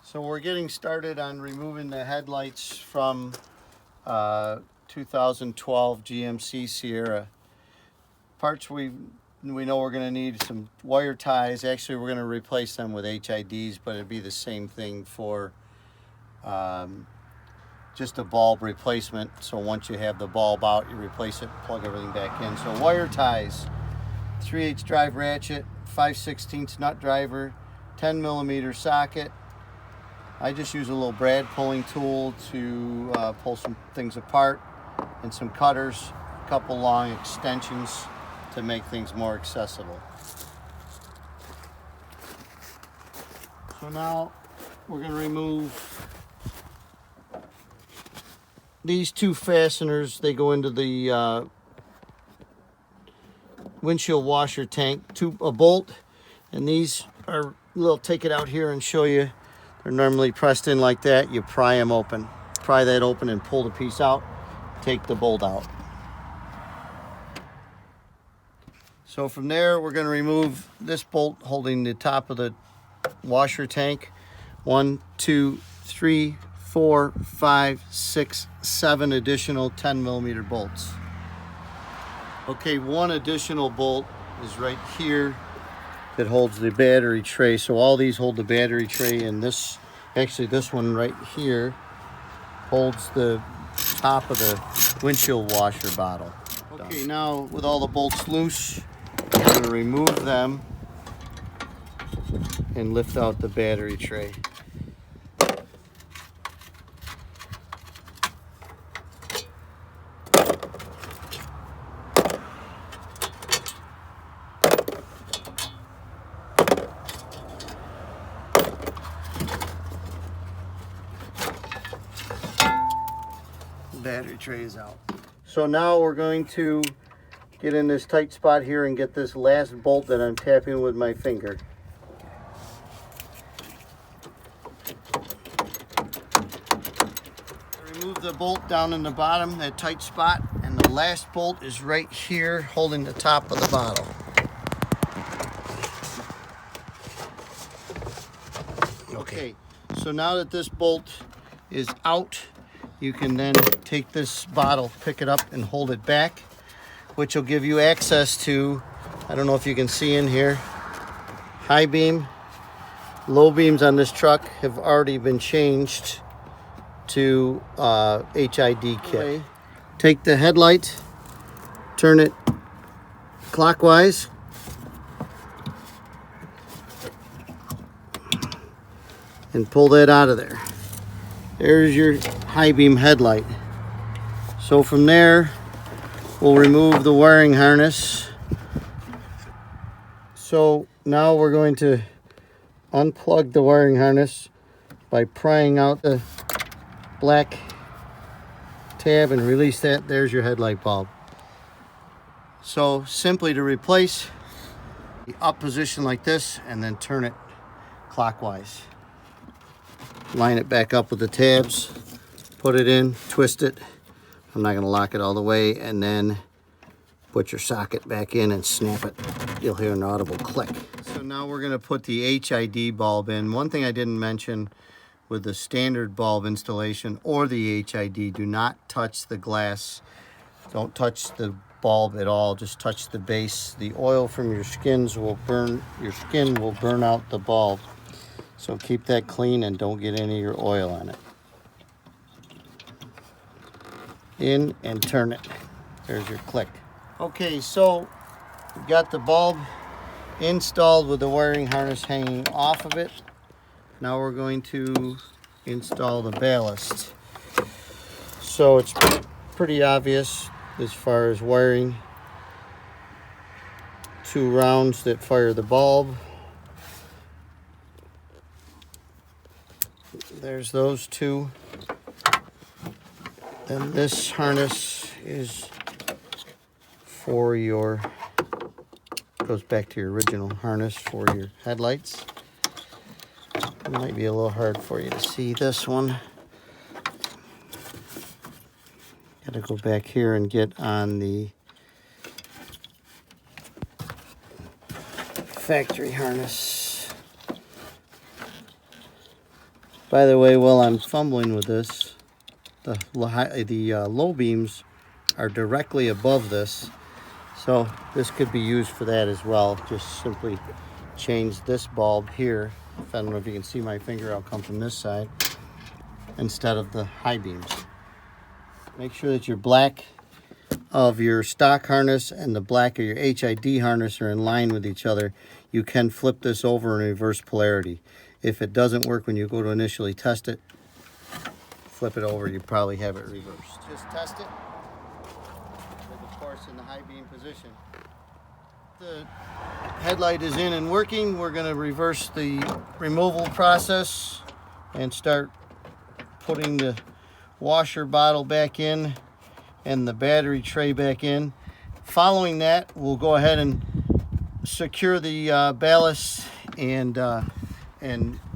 So we're getting started on removing the headlights from 2012 GMC Sierra. Parts we know we're going to need some wire ties. Actually, we're going to replace them with HIDs, but it'd be the same thing for just a bulb replacement. So once you have the bulb out, you replace it, plug everything back in. So wire ties, 3/8 drive ratchet, 5/16 nut driver, 10 millimeter socket. I just use a little brad pulling tool to pull some things apart, and some cutters, a couple long extensions to make things more accessible. So now we're going to remove these two fasteners. They go into the windshield washer tank, a bolt, and these are, take it out here and show you. They're normally pressed in like that. You pry them open. Pry that open and pull the piece out. Take the bolt out. So from there, we're going to remove this bolt holding the top of the washer tank. 1, 2, 3, 4, 5, 6, 7 additional 10 millimeter bolts. Okay, one additional bolt is right here that holds the battery tray. So all these hold the battery tray, and this one right here holds the top of the windshield washer bottle. Okay, now with all the bolts loose, I'm going to remove them and lift out the battery tray. Battery tray is out. So now we're going to get in this tight spot here and get this last bolt that I'm tapping with my finger. Remove the bolt down in the bottom, that tight spot, and the last bolt is right here holding the top of the bottle. Okay, so now that this bolt is out, you can then take this bottle, pick it up, and hold it back, which will give you access to, I don't know if you can see in here, high beam, low beams on this truck have already been changed to HID kit. Take the headlight, turn it clockwise, and pull that out of there. There's your high beam headlight. So from there, we'll remove the wiring harness. So now we're going to unplug the wiring harness by prying out the black tab and release that. There's your headlight bulb. So simply to replace, the up position like this and then turn it clockwise. Line it back up with the tabs, put it in, twist it. I'm not going to lock it all the way, and then put your socket back in and snap it. You'll hear an audible click. So now we're going to put the HID bulb in. One thing I didn't mention with the standard bulb installation or the HID, do not touch the glass. Don't touch the bulb at all, just touch the base. The oil from your skin will burn out the bulb. So keep that clean and don't get any of your oil on it. In and turn it. There's your click. Okay, so we've got the bulb installed with the wiring harness hanging off of it. Now we're going to install the ballast. So it's pretty obvious as far as wiring. 2 rounds that fire the bulb. There's those 2. Then this harness is for your, goes back to your original harness for your headlights. It might be a little hard for you to see this one. Gotta go back here and get on the factory harness. By the way, while I'm fumbling with this, the low beams are directly above this, so this could be used for that as well. Just simply change this bulb here. I don't know if you can see my finger, I'll come from this side instead of the high beams. Make sure that your black of your stock harness and the black of your HID harness are in line with each other. You can flip this over in reverse polarity. If it doesn't work when you go to initially test it, flip it over, you probably have it reversed. Just test it with, of course, in the high beam position. The headlight is in and working. We're going to reverse the removal process and start putting the washer bottle back in and the battery tray back in. Following that, we'll go ahead and secure the ballast and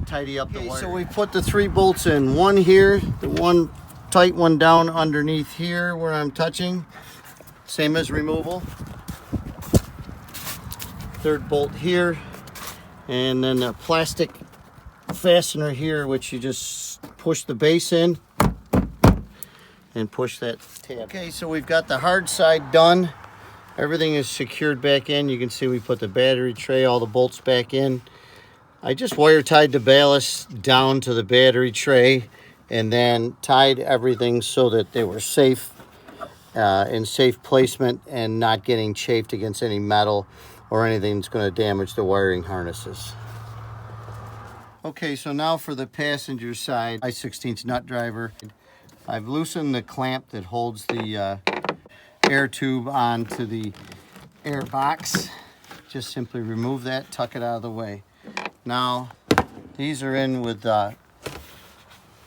tidy up the wire. So we put the 3 bolts in. One here, the one tight one down underneath here where I'm touching, same as removal. 3rd bolt here, and then a plastic fastener here, which you just push the base in and push that tab. Okay, so we've got the hard side done. Everything is secured back in. You can see we put the battery tray, all the bolts back in. I just wire tied the ballast down to the battery tray and then tied everything so that they were safe, in safe placement and not getting chafed against any metal or anything that's going to damage the wiring harnesses. Okay, so now for the passenger side, I/16 nut driver. I've loosened the clamp that holds the air tube onto the air box. Just simply remove that, tuck it out of the way. Now, these are in with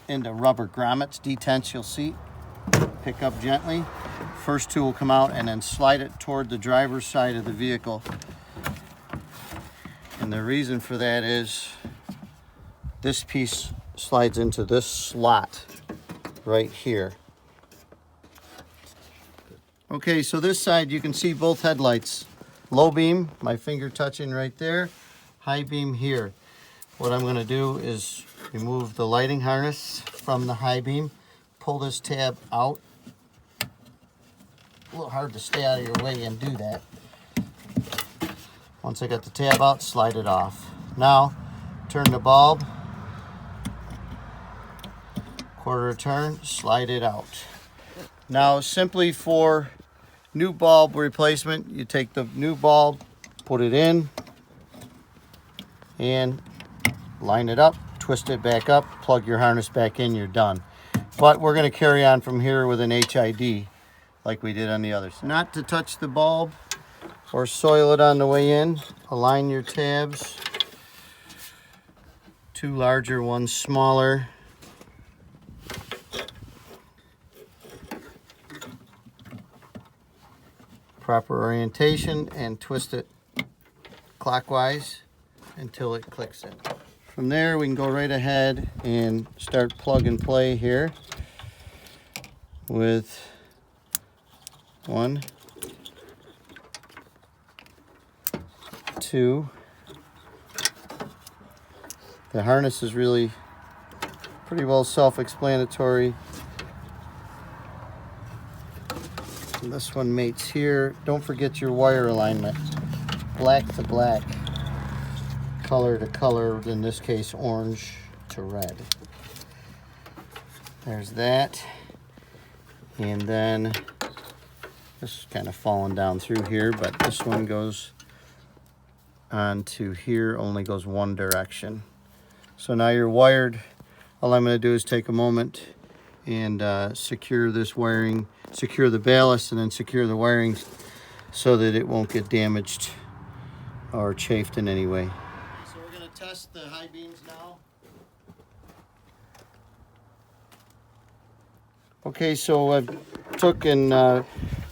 into rubber grommets, detents, you'll see. Pick up gently. First 2 will come out and then slide it toward the driver's side of the vehicle. And the reason for that is this piece slides into this slot right here. Okay, so this side you can see both headlights. Low beam, my finger touching right there. High beam here. What I'm going to do is remove the lighting harness from the high beam, pull this tab out. A little hard to stay out of your way and do that. Once I got the tab out, slide it off. Now, turn the bulb, 1/4 turn, slide it out. Now, simply for new bulb replacement, you take the new bulb, put it in, and line it up, twist it back up, plug your harness back in, you're done. But we're going to carry on from here with an HID like we did on the others. Not to touch the bulb or soil it on the way in, align your tabs. 2 larger, 1 smaller. Proper orientation and twist it clockwise until it clicks in. From there we can go right ahead and start plug and play here with 1, 2. The harness is really pretty well self-explanatory. This one mates here. Don't forget your wire alignment. Black to black, color to color, in this case orange to red. There's that. And then this is kind of falling down through here, but this one goes onto here, only goes one direction. So now you're wired. All I'm going to do is take a moment and secure this wiring, secure the ballast, and then secure the wiring so that it won't get damaged or chafed in any way. So we're going to test the high beams now. Okay, so I took and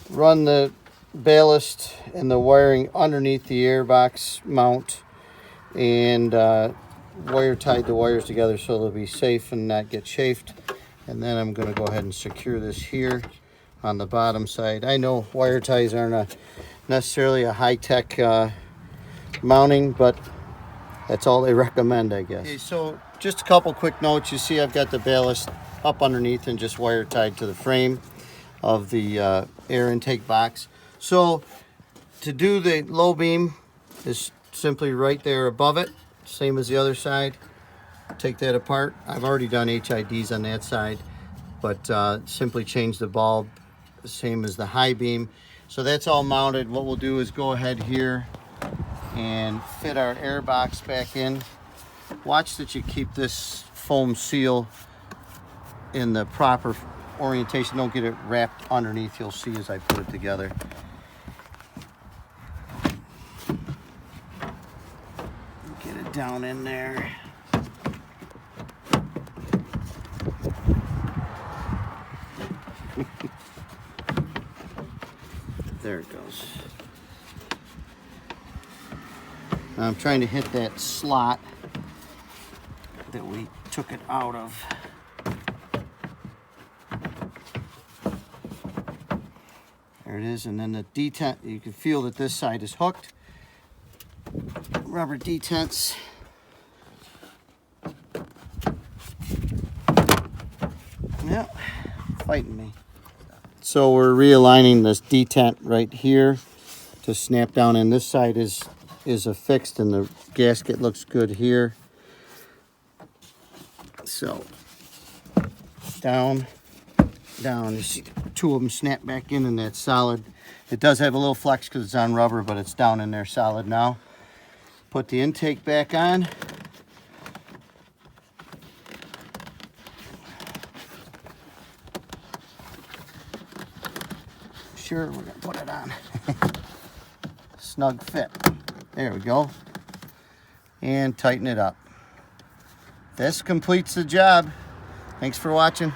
run the ballast and the wiring underneath the airbox mount and wire tied the wires together so they'll be safe and not get chafed. And then I'm going to go ahead and secure this here on the bottom side. I know wire ties aren't necessarily a high-tech mounting, but that's all they recommend, I guess. Okay, so just a couple quick notes. You see I've got the ballast up underneath and just wire tied to the frame of the air intake box. So to do the low beam is simply right there above it, same as the other side. Take that apart. I've already done HIDs on that side, but simply change the bulb, same as the high beam. So that's all mounted. What we'll do is go ahead here and fit our air box back in. Watch that you keep this foam seal in the proper orientation. Don't get it wrapped underneath. You'll see as I put it together. Get it down in there. There it goes. Now I'm trying to hit that slot that we took it out of. There it is, and then the detent, you can feel that this side is hooked. Rubber detents. Yeah, fighting me. So we're realigning this detent right here to snap down, and this side is affixed and the gasket looks good here. So down, you see two of them snap back in and that's solid. It does have a little flex because it's on rubber, but it's down in there solid now. Put the intake back on. Sure, we're gonna put it on. Snug fit. There we go. And tighten it up. This completes the job. Thanks for watching.